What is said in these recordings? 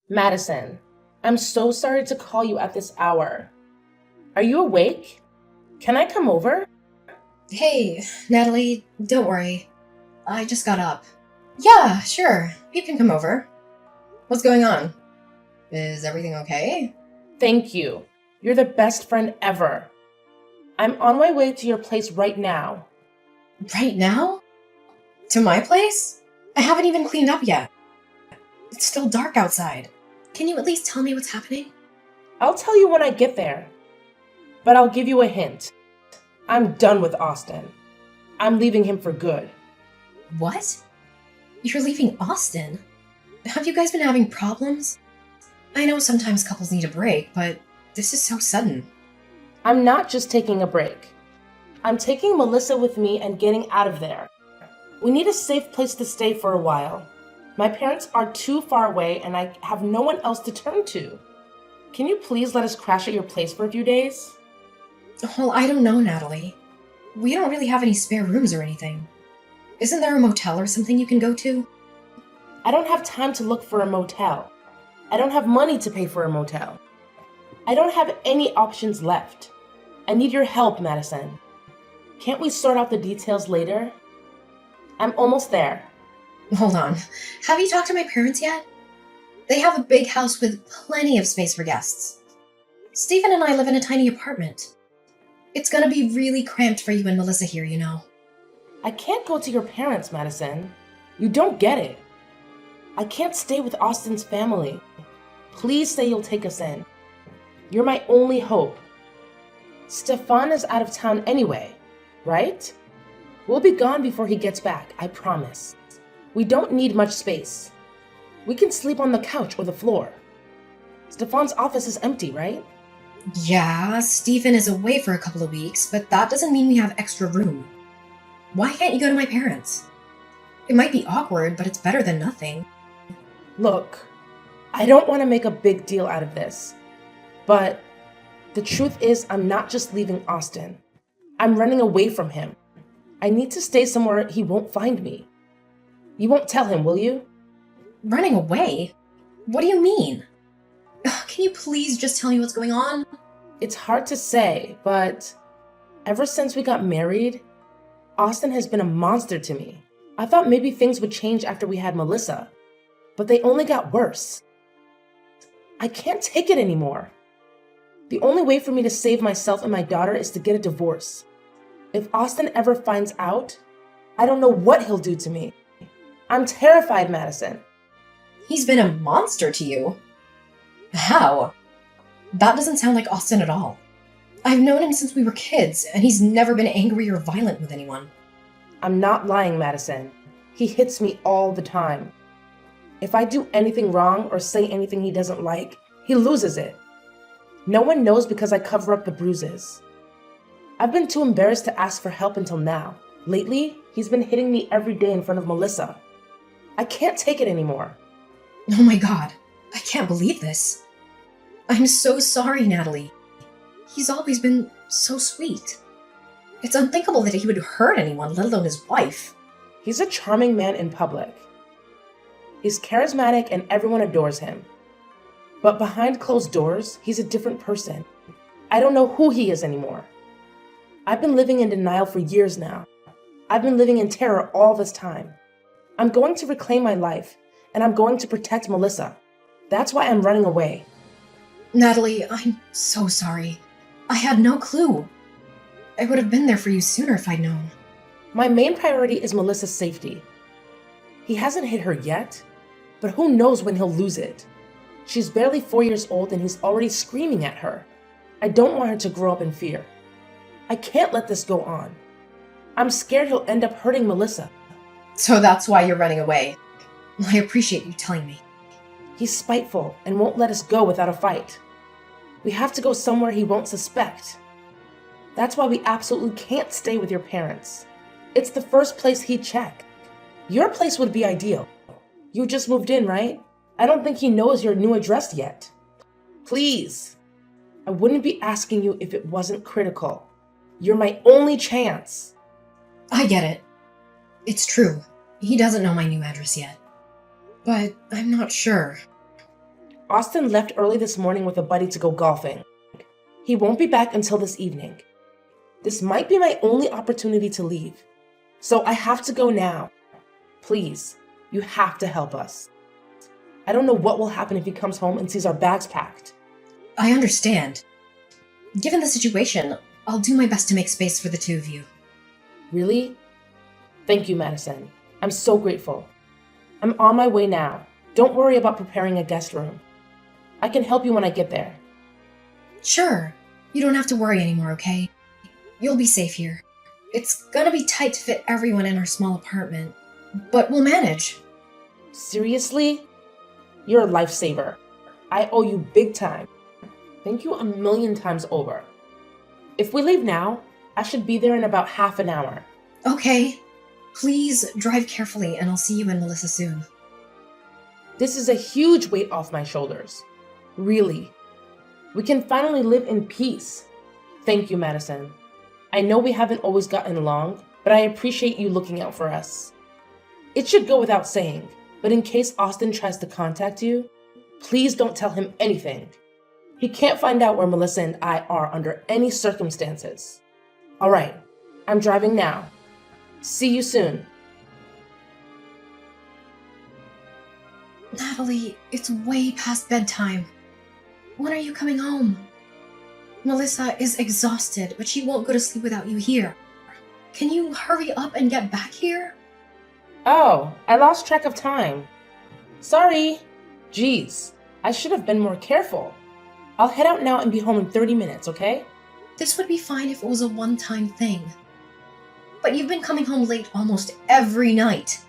Madison, I'm so sorry to call you at this hour. Are you awake? Can I come over? Hey, Natalie, don't worry. I just got up. Yeah, sure. You can come over. What's going on? Is everything okay? Thank you. You're the best friend ever. I'm on my way to your place right now. Right now? To my place? I haven't even cleaned up yet. It's still dark outside. Can you at least tell me what's happening? I'll tell you when I get there. But I'll give you a hint. I'm done with Austin. I'm leaving him for good. What? You're leaving Austin? Have you guys been having problems? I know sometimes couples need a break, but this is so sudden. I'm not just taking a break. I'm taking Melissa with me and getting out of there. We need a safe place to stay for a while. My parents are too far away and I have no one else to turn to. Can you please let us crash at your place for a few days? Well, I don't know, Natalie. We don't really have any spare rooms or anything. Isn't there a motel or something you can go to? I don't have time to look for a motel. I don't have money to pay for a motel. I don't have any options left. I need your help, Madison. Can't we sort out the details later? I'm almost there. Hold on. Have you talked to my parents yet? They have a big house with plenty of space for guests. Stephen and I live in a tiny apartment. It's gonna be really cramped for you and Melissa here, you know. I can't go to your parents, Madison. You don't get it. I can't stay with Austin's family. Please say you'll take us in. You're my only hope. Stefan is out of town anyway, right? We'll be gone before he gets back, I promise. We don't need much space. We can sleep on the couch or the floor. Stefan's office is empty, right? Yeah, Stephen is away for a couple of weeks, but that doesn't mean we have extra room. Why can't you go to my parents? It might be awkward, but it's better than nothing. Look, I don't want to make a big deal out of this, but the truth is I'm not just leaving Austin. I'm running away from him. I need to stay somewhere he won't find me. You won't tell him, will you? Running away? What do you mean? Ugh, can you please just tell me what's going on? It's hard to say, but ever since we got married, Austin has been a monster to me. I thought maybe things would change after we had Melissa, but they only got worse. I can't take it anymore. The only way for me to save myself and my daughter is to get a divorce. If Austin ever finds out, I don't know what he'll do to me. I'm terrified, Madison. He's been a monster to you. How? That doesn't sound like Austin at all. I've known him since we were kids, and he's never been angry or violent with anyone. I'm not lying, Madison. He hits me all the time. If I do anything wrong or say anything he doesn't like, he loses it. No one knows because I cover up the bruises. I've been too embarrassed to ask for help until now. Lately, he's been hitting me every day in front of Melissa. I can't take it anymore. Oh my god, I can't believe this. I'm so sorry, Natalie. He's always been so sweet. It's unthinkable that he would hurt anyone, let alone his wife. He's a charming man in public. He's charismatic and everyone adores him. But behind closed doors, he's a different person. I don't know who he is anymore. I've been living in denial for years now. I've been living in terror all this time. I'm going to reclaim my life, and I'm going to protect Melissa. That's why I'm running away. Natalie, I'm so sorry. I had no clue. I would have been there for you sooner if I'd known. My main priority is Melissa's safety. He hasn't hit her yet, but who knows when he'll lose it. She's barely 4 years old and he's already screaming at her. I don't want her to grow up in fear. I can't let this go on. I'm scared he'll end up hurting Melissa. So that's why you're running away. I appreciate you telling me. He's spiteful and won't let us go without a fight. We have to go somewhere he won't suspect. That's why we absolutely can't stay with your parents. It's the first place he'd check. Your place would be ideal. You just moved in, right? I don't think he knows your new address yet. Please. I wouldn't be asking you if it wasn't critical. You're my only chance. I get it. It's true. He doesn't know my new address yet. But I'm not sure. Austin left early this morning with a buddy to go golfing. He won't be back until this evening. This might be my only opportunity to leave. So I have to go now. Please, you have to help us. I don't know what will happen if he comes home and sees our bags packed. I understand. Given the situation, I'll do my best to make space for the two of you. Really? Thank you, Madison. I'm so grateful. I'm on my way now. Don't worry about preparing a guest room. I can help you when I get there. Sure. You don't have to worry anymore, okay? You'll be safe here. It's gonna be tight to fit everyone in our small apartment, but we'll manage. Seriously? You're a lifesaver. I owe you big time. Thank you 1,000,000 times over. If we leave now, I should be there in about half an hour. Okay. Please drive carefully, and I'll see you and Melissa soon. This is a huge weight off my shoulders. Really. We can finally live in peace. Thank you, Madison. I know we haven't always gotten along, but I appreciate you looking out for us. It should go without saying, but in case Austin tries to contact you, please don't tell him anything. He can't find out where Melissa and I are under any circumstances. All right, I'm driving now. See you soon. Natalie, it's way past bedtime. When are you coming home? Melissa is exhausted, but she won't go to sleep without you here. Can you hurry up and get back here? Oh, I lost track of time. Sorry. Geez, I should have been more careful. I'll head out now and be home in 30 minutes, okay? This would be fine if it was a one-time thing. But you've been coming home late almost every night.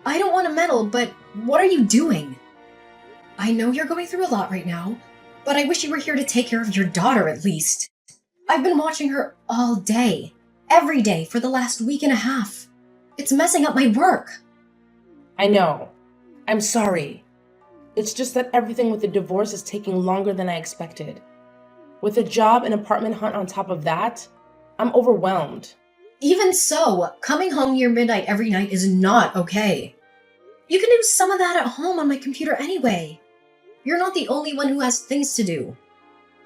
I don't want to meddle, but what are you doing? I know you're going through a lot right now, but I wish you were here to take care of your daughter at least. I've been watching her all day, every day for the last week and a half. It's messing up my work. I know. I'm sorry. It's just that everything with the divorce is taking longer than I expected. With a job and apartment hunt on top of that, I'm overwhelmed. Even so, coming home near midnight every night is not okay. You can do some of that at home on my computer anyway. You're not the only one who has things to do.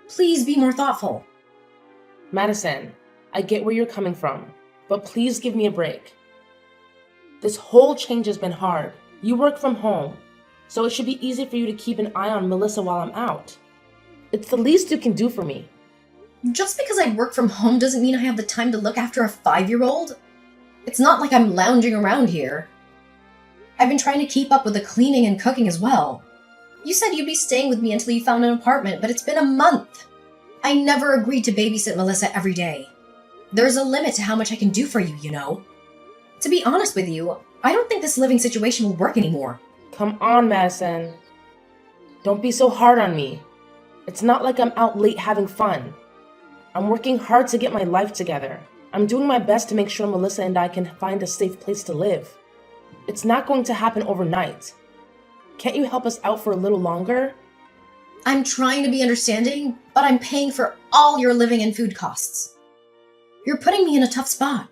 Please be more thoughtful. Madison, I get where you're coming from, but please give me a break. This whole change has been hard. You work from home, so it should be easy for you to keep an eye on Melissa while I'm out. It's the least you can do for me. Just because I work from home doesn't mean I have the time to look after a 5-year-old. It's not like I'm lounging around here. I've been trying to keep up with the cleaning and cooking as well. You said you'd be staying with me until you found an apartment, but it's been a month. I never agreed to babysit Melissa every day. There's a limit to how much I can do for you, you know. To be honest with you, I don't think this living situation will work anymore. Come on, Madison. Don't be so hard on me. It's not like I'm out late having fun. I'm working hard to get my life together. I'm doing my best to make sure Melissa and I can find a safe place to live. It's not going to happen overnight. Can't you help us out for a little longer? I'm trying to be understanding, but I'm paying for all your living and food costs. You're putting me in a tough spot.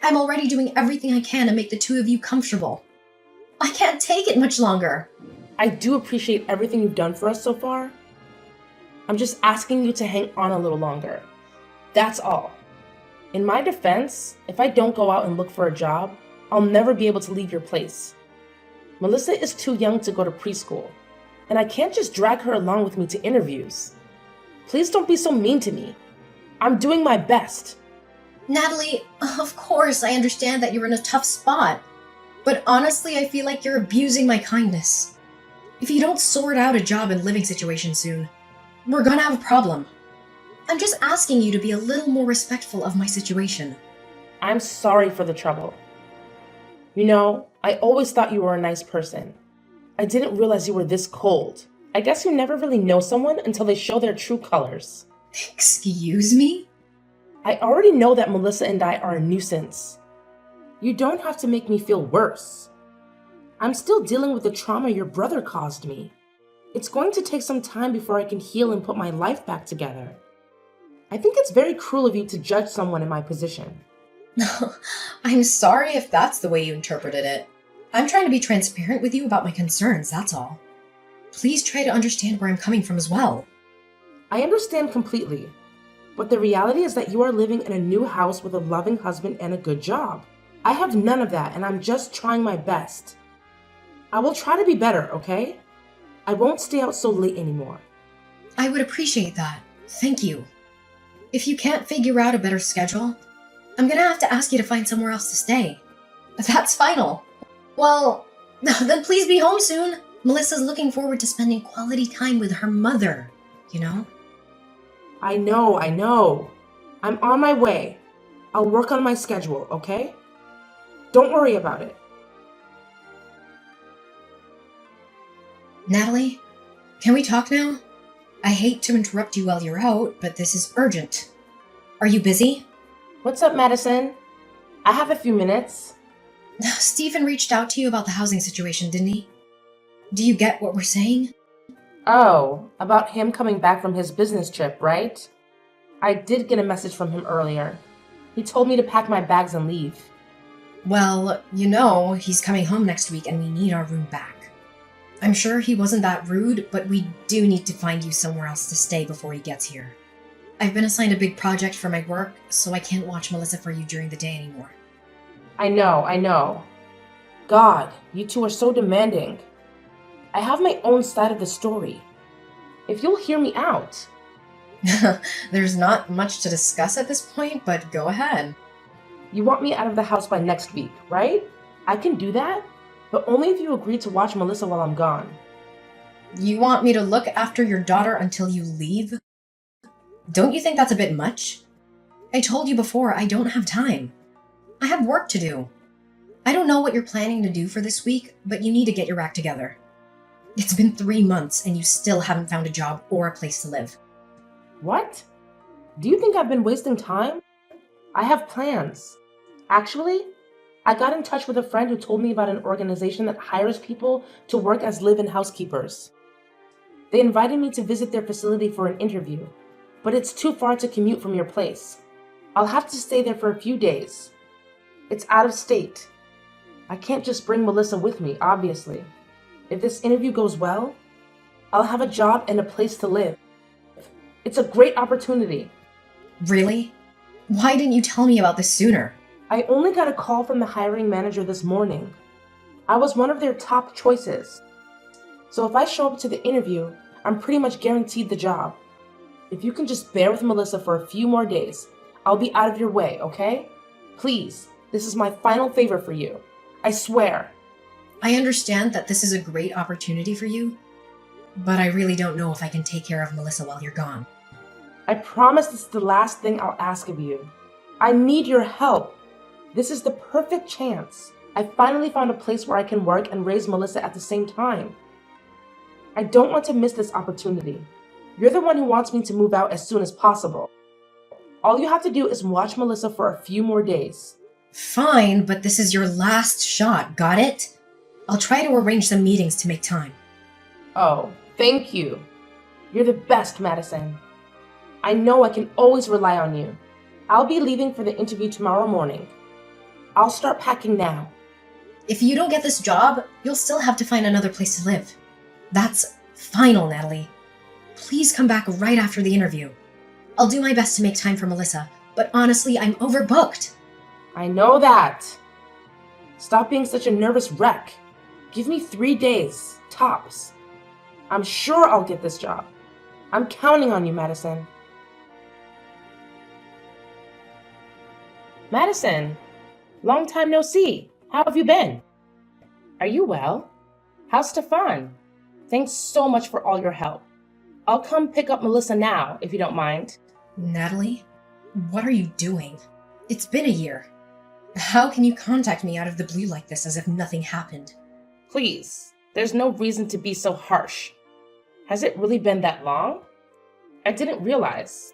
I'm already doing everything I can to make the two of you comfortable. I can't take it much longer. I do appreciate everything you've done for us so far. I'm just asking you to hang on a little longer. That's all. In my defense, if I don't go out and look for a job, I'll never be able to leave your place. Melissa is too young to go to preschool, and I can't just drag her along with me to interviews. Please don't be so mean to me. I'm doing my best. Natalie, of course I understand that you're in a tough spot, but honestly I feel like you're abusing my kindness. If you don't sort out a job and living situation soon, we're gonna have a problem. I'm just asking you to be a little more respectful of my situation. I'm sorry for the trouble. You know, I always thought you were a nice person. I didn't realize you were this cold. I guess you never really know someone until they show their true colors. Excuse me? I already know that Melissa and I are a nuisance. You don't have to make me feel worse. I'm still dealing with the trauma your brother caused me. It's going to take some time before I can heal and put my life back together. I think it's very cruel of you to judge someone in my position. I'm sorry if that's the way you interpreted it. I'm trying to be transparent with you about my concerns, that's all. please try to understand where I'm coming from as well. I understand completely, but the reality is that you are living in a new house with a loving husband and a good job. I have none of that, and I'm just trying my best. I will try to be better, okay? I won't stay out so late anymore. I would appreciate that. Thank you. If you can't figure out a better schedule, I'm gonna have to ask you to find somewhere else to stay. That's final. Well, then please be home soon. Melissa's looking forward to spending quality time with her mother, you know? I know. I'm on my way. I'll work on my schedule, okay? Don't worry about it. Natalie, can we talk now? I hate to interrupt you while you're out, but this is urgent. Are you busy? What's up, Madison? I have a few minutes. Stephen reached out to you about the housing situation, didn't he? Do you get what we're saying? Oh, about him coming back from his business trip, right? I did get a message from him earlier. He told me to pack my bags and leave. Well, you know, he's coming home next week and we need our room back. I'm sure he wasn't that rude, but we do need to find you somewhere else to stay before he gets here. I've been assigned a big project for my work, so I can't watch Melissa for you during the day anymore. I know. God, you two are so demanding. I have my own side of the story. If you'll hear me out. There's not much to discuss at this point, but go ahead. You want me out of the house by next week, right? I can do that, but only if you agree to watch Melissa while I'm gone. You want me to look after your daughter until you leave? Don't you think that's a bit much? I told you before, I don't have time. I have work to do. I don't know what you're planning to do for this week, but you need to get your act together. It's been 3 months and you still haven't found a job or a place to live. What? Do you think I've been wasting time? I have plans. Actually, I got in touch with a friend who told me about an organization that hires people to work as live-in housekeepers. They invited me to visit their facility for an interview, but it's too far to commute from your place. I'll have to stay there for a few days. It's out of state. I can't just bring Melissa with me, obviously. If this interview goes well, I'll have a job and a place to live. It's a great opportunity. Really? Why didn't you tell me about this sooner? I only got a call from the hiring manager this morning. I was one of their top choices. So if I show up to the interview, I'm pretty much guaranteed the job. If you can just bear with Melissa for a few more days, I'll be out of your way, okay? Please, this is my final favor for you. I swear. I understand that this is a great opportunity for you, but I really don't know if I can take care of Melissa while you're gone. I promise this is the last thing I'll ask of you. I need your help. This is the perfect chance. I finally found a place where I can work and raise Melissa at the same time. I don't want to miss this opportunity. You're the one who wants me to move out as soon as possible. All you have to do is watch Melissa for a few more days. Fine, but this is your last shot, got it? I'll try to arrange some meetings to make time. Oh, thank you. You're the best, Madison. I know I can always rely on you. I'll be leaving for the interview tomorrow morning. I'll start packing now. If you don't get this job, you'll still have to find another place to live. That's final, Natalie. Please come back right after the interview. I'll do my best to make time for Melissa, but honestly, I'm overbooked. I know that. Stop being such a nervous wreck. Give me 3 days, tops. I'm sure I'll get this job. I'm counting on you, Madison. Madison, long time no see. How have you been? Are you well? How's Stefan? Thanks so much for all your help. I'll come pick up Melissa now, if you don't mind. Natalie, what are you doing? It's been a year. How can you contact me out of the blue like this as if nothing happened? Please, there's no reason to be so harsh. Has it really been that long? I didn't realize.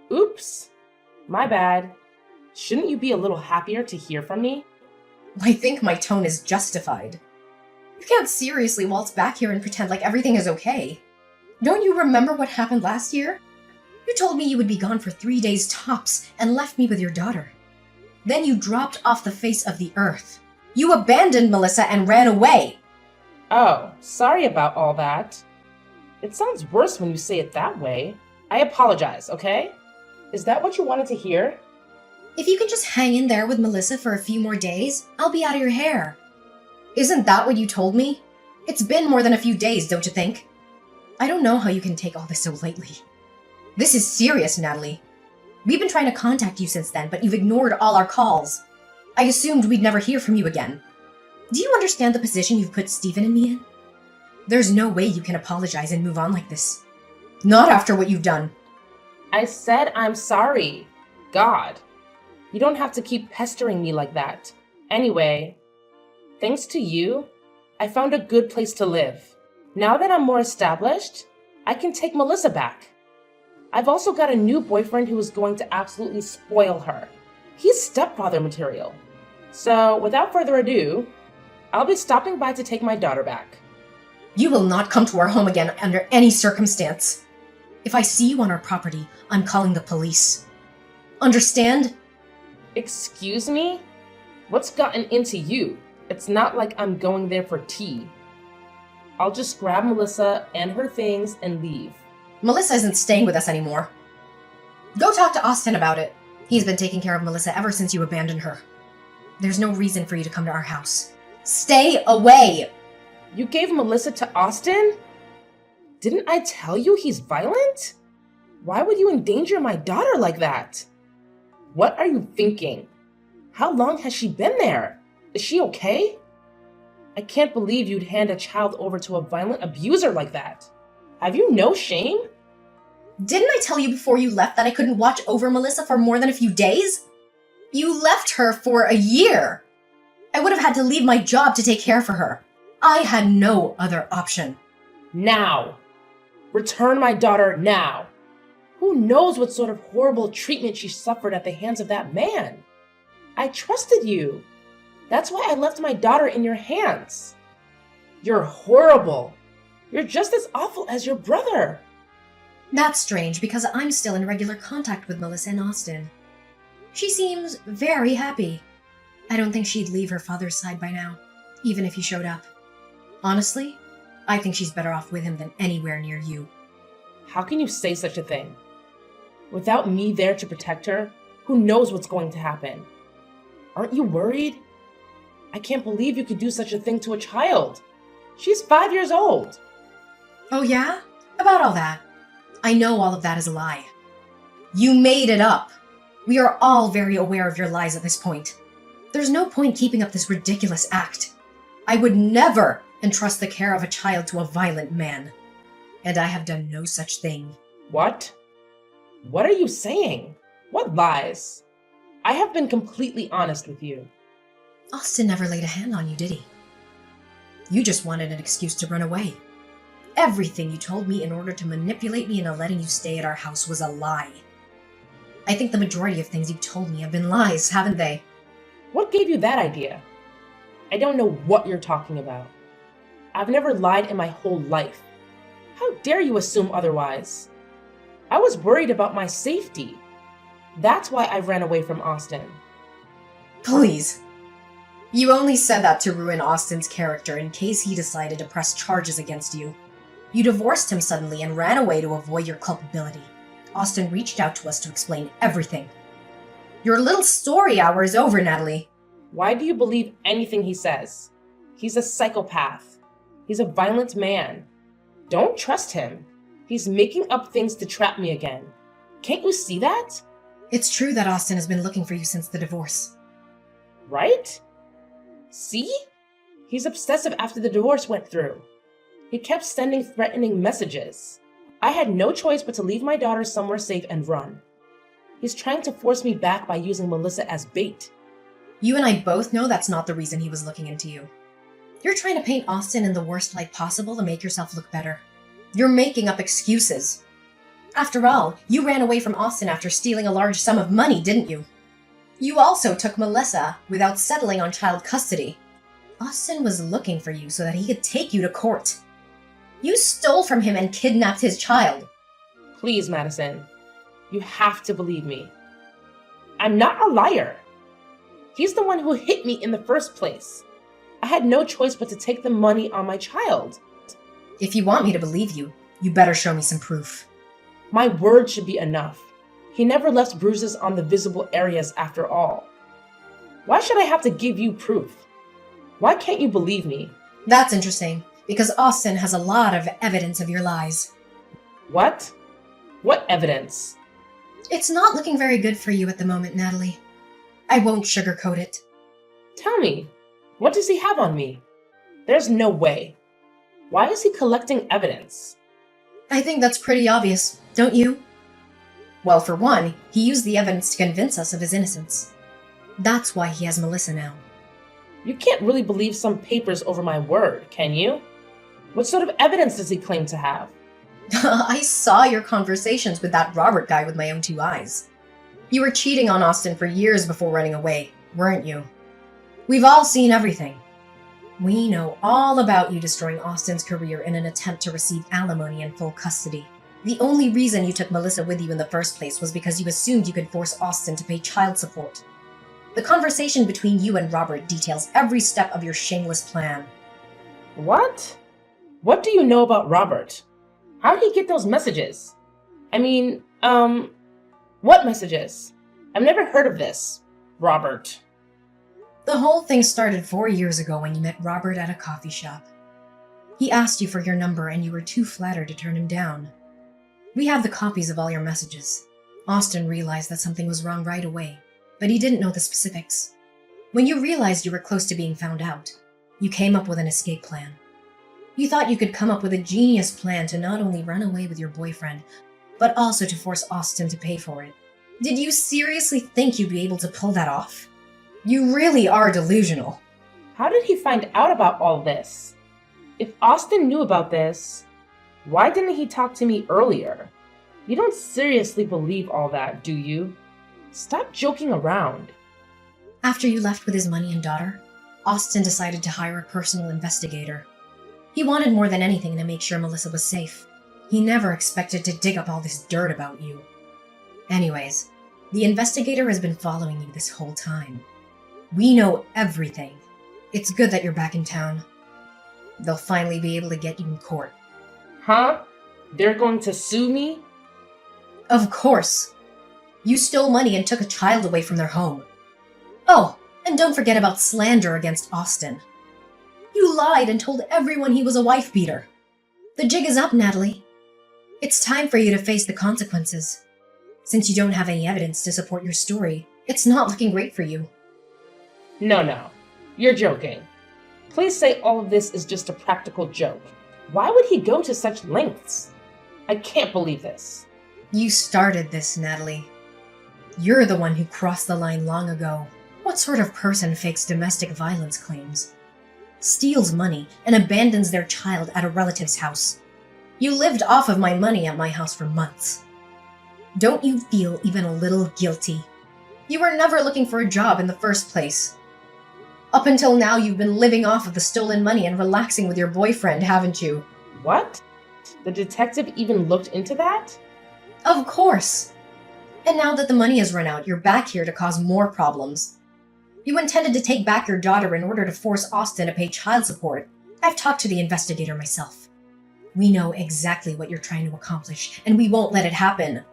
Oops, my bad. Shouldn't you be a little happier to hear from me? I think my tone is justified. You can't seriously waltz back here and pretend like everything is okay. Don't you remember what happened last year? You told me you would be gone for 3 days tops and left me with your daughter. Then you dropped off the face of the earth. You abandoned Melissa and ran away. Oh, sorry about all that. It sounds worse when you say it that way. I apologize, okay? Is that what you wanted to hear? If you can just hang in there with Melissa for a few more days, I'll be out of your hair. Isn't that what you told me? It's been more than a few days, don't you think? I don't know how you can take all this so lightly. This is serious, Natalie. We've been trying to contact you since then, but you've ignored all our calls. I assumed we'd never hear from you again. Do you understand the position you've put Stephen and me in? There's no way you can apologize and move on like this. Not after what you've done. I said I'm sorry. God. You don't have to keep pestering me like that. Anyway, thanks to you, I found a good place to live. Now that I'm more established, I can take Melissa back. I've also got a new boyfriend who is going to absolutely spoil her. He's stepfather material. So, without further ado, I'll be stopping by to take my daughter back. You will not come to our home again under any circumstance. If I see you on our property, I'm calling the police. Understand? Excuse me? What's gotten into you? It's not like I'm going there for tea. I'll just grab Melissa and her things and leave. Melissa isn't staying with us anymore. Go talk to Austin about it. He's been taking care of Melissa ever since you abandoned her. There's no reason for you to come to our house. Stay away! You gave Melissa to Austin? Didn't I tell you he's violent? Why would you endanger my daughter like that? What are you thinking? How long has she been there? Is she okay? I can't believe you'd hand a child over to a violent abuser like that. Have you no shame? Didn't I tell you before you left that I couldn't watch over Melissa for more than a few days? You left her for a year. I would have had to leave my job to take care for her. I had no other option. Now! Return my daughter now! Who knows what sort of horrible treatment she suffered at the hands of that man? I trusted you. That's why I left my daughter in your hands. You're horrible. You're just as awful as your brother. That's strange because I'm still in regular contact with Melissa and Austin. She seems very happy. I don't think she'd leave her father's side by now, even if he showed up. Honestly, I think she's better off with him than anywhere near you. How can you say such a thing? Without me there to protect her, who knows what's going to happen? Aren't you worried? I can't believe you could do such a thing to a child. She's 5 years old. Oh yeah? About all that. I know all of that is a lie. You made it up. We are all very aware of your lies at this point. There's no point keeping up this ridiculous act. I would never entrust the care of a child to a violent man. And I have done no such thing. What? What are you saying? What lies? I have been completely honest with you. Austin never laid a hand on you, did he? You just wanted an excuse to run away. Everything you told me in order to manipulate me into letting you stay at our house was a lie. I think the majority of things you've told me have been lies, haven't they? What gave you that idea? I don't know what you're talking about. I've never lied in my whole life. How dare you assume otherwise? I was worried about my safety. That's why I ran away from Austin. Please. You only said that to ruin Austin's character in case he decided to press charges against you. You divorced him suddenly and ran away to avoid your culpability. Austin reached out to us to explain everything. Your little story hour is over, Natalie. Why do you believe anything he says? He's a psychopath. He's a violent man. Don't trust him. He's making up things to trap me again. Can't you see that? It's true that Austin has been looking for you since the divorce. Right? See? He's obsessive after the divorce went through. He kept sending threatening messages. I had no choice but to leave my daughter somewhere safe and run. He's trying to force me back by using Melissa as bait. You and I both know that's not the reason he was looking into you. You're trying to paint Austin in the worst light possible to make yourself look better. You're making up excuses. After all, you ran away from Austin after stealing a large sum of money, didn't you? You also took Melissa without settling on child custody. Austin was looking for you so that he could take you to court. You stole from him and kidnapped his child. Please, Madison. You have to believe me. I'm not a liar. He's the one who hit me in the first place. I had no choice but to take the money on my child. If you want me to believe you, you better show me some proof. My word should be enough. He never left bruises on the visible areas after all. Why should I have to give you proof? Why can't you believe me? That's interesting, because Austin has a lot of evidence of your lies. What? What evidence? It's not looking very good for you at the moment, Natalie. I won't sugarcoat it. Tell me, what does he have on me? There's no way. Why is he collecting evidence? I think that's pretty obvious, don't you? Well, for one, he used the evidence to convince us of his innocence. That's why he has Melissa now. You can't really believe some papers over my word, can you? What sort of evidence does he claim to have? I saw your conversations with that Robert guy with my own two eyes. You were cheating on Austin for years before running away, weren't you? We've all seen everything. We know all about you destroying Austin's career in an attempt to receive alimony and full custody. The only reason you took Melissa with you in the first place was because you assumed you could force Austin to pay child support. The conversation between you and Robert details every step of your shameless plan. What? What do you know about Robert? How did he get those messages? I mean, what messages? I've never heard of this, Robert. The whole thing started 4 years ago when you met Robert at a coffee shop. He asked you for your number and you were too flattered to turn him down. We have the copies of all your messages. Austin realized that something was wrong right away, but he didn't know the specifics. When you realized you were close to being found out, you came up with an escape plan. You thought you could come up with a genius plan to not only run away with your boyfriend, but also to force Austin to pay for it. Did you seriously think you'd be able to pull that off? You really are delusional. How did he find out about all this? If Austin knew about this, why didn't he talk to me earlier? You don't seriously believe all that, do you? Stop joking around. After you left with his money and daughter, Austin decided to hire a personal investigator. He wanted more than anything to make sure Melissa was safe. He never expected to dig up all this dirt about you. Anyways, the investigator has been following you this whole time. We know everything. It's good that you're back in town. They'll finally be able to get you in court. Huh? They're going to sue me? Of course. You stole money and took a child away from their home. Oh, and don't forget about slander against Austin. You lied and told everyone he was a wife beater. The jig is up, Natalie. It's time for you to face the consequences. Since you don't have any evidence to support your story, it's not looking great for you. No. You're joking. Please say all of this is just a practical joke. Why would he go to such lengths? I can't believe this. You started this, Natalie. You're the one who crossed the line long ago. What sort of person fakes domestic violence claims, steals money, and abandons their child at a relative's house? You lived off of my money at my house for months. Don't you feel even a little guilty? You were never looking for a job in the first place. Up until now, you've been living off of the stolen money and relaxing with your boyfriend, haven't you? What? The detective even looked into that? Of course. And now that the money has run out, you're back here to cause more problems. You intended to take back your daughter in order to force Austin to pay child support. I've talked to the investigator myself. We know exactly what you're trying to accomplish, and we won't let it happen.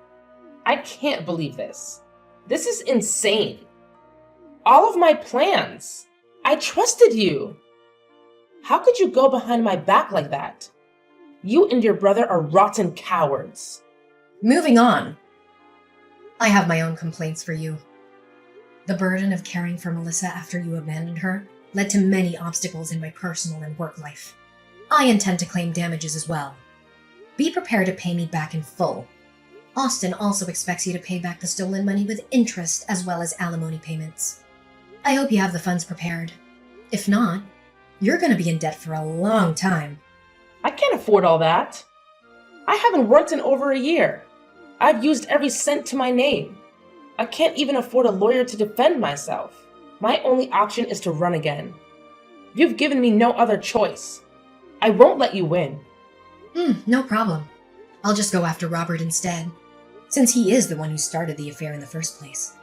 I can't believe this. This is insane. All of my plans. I trusted you. How could you go behind my back like that? You and your brother are rotten cowards. Moving on. I have my own complaints for you. The burden of caring for Melissa after you abandoned her led to many obstacles in my personal and work life. I intend to claim damages as well. Be prepared to pay me back in full. Austin also expects you to pay back the stolen money with interest as well as alimony payments. I hope you have the funds prepared. If not, you're going to be in debt for a long time. I can't afford all that. I haven't worked in over a year. I've used every cent to my name. I can't even afford a lawyer to defend myself. My only option is to run again. You've given me no other choice. I won't let you win. No problem. I'll just go after Robert instead, since he is the one who started the affair in the first place.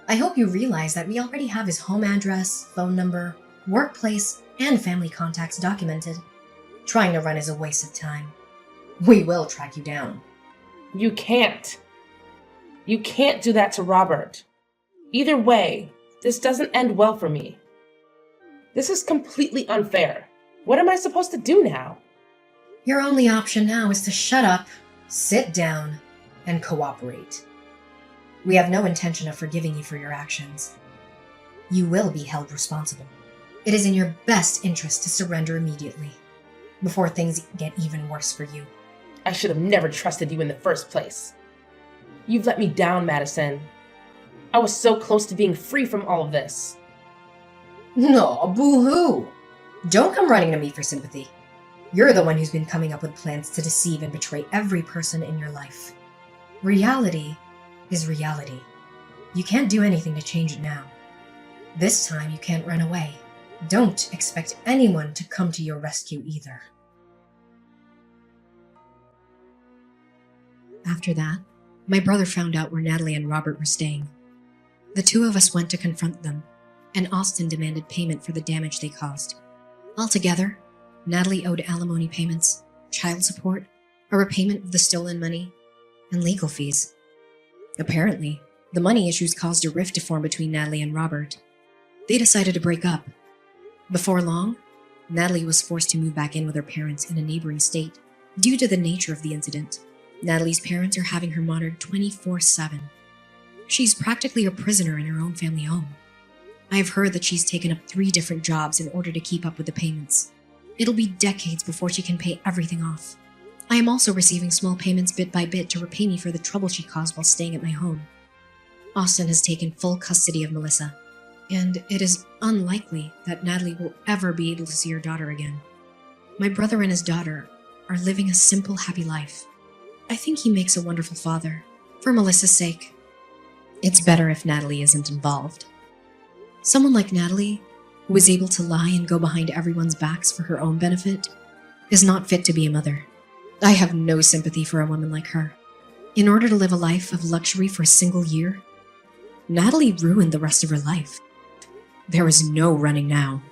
I hope you realize that we already have his home address, phone number, workplace, and family contacts documented. Trying to run is a waste of time. We will track you down. You can't. You can't do that to Robert. Either way, this doesn't end well for me. This is completely unfair. What am I supposed to do now? Your only option now is to shut up, sit down, and cooperate. We have no intention of forgiving you for your actions. You will be held responsible. It is in your best interest to surrender immediately, before things get even worse for you. I should have never trusted you in the first place. You've let me down, Madison. I was so close to being free from all of this. No, boo-hoo! Don't come running to me for sympathy. You're the one who's been coming up with plans to deceive and betray every person in your life. Reality is reality. You can't do anything to change it now. This time you can't run away. Don't expect anyone to come to your rescue either. After that, my brother found out where Natalie and Robert were staying. The two of us went to confront them, and Austin demanded payment for the damage they caused. Altogether, Natalie owed alimony payments, child support, a repayment of the stolen money, and legal fees. Apparently, the money issues caused a rift to form between Natalie and Robert. They decided to break up. Before long, Natalie was forced to move back in with her parents in a neighboring state. Due to the nature of the incident, Natalie's parents are having her monitored 24/7. She's practically a prisoner in her own family home. I have heard that she's taken up 3 different jobs in order to keep up with the payments. It'll be decades before she can pay everything off. I am also receiving small payments bit by bit to repay me for the trouble she caused while staying at my home. Austin has taken full custody of Melissa, and it is unlikely that Natalie will ever be able to see her daughter again. My brother and his daughter are living a simple, happy life. I think he makes a wonderful father, for Melissa's sake. It's better if Natalie isn't involved. Someone like Natalie, who is able to lie and go behind everyone's backs for her own benefit, is not fit to be a mother. I have no sympathy for a woman like her. In order to live a life of luxury for a single year, Natalie ruined the rest of her life. There is no running now.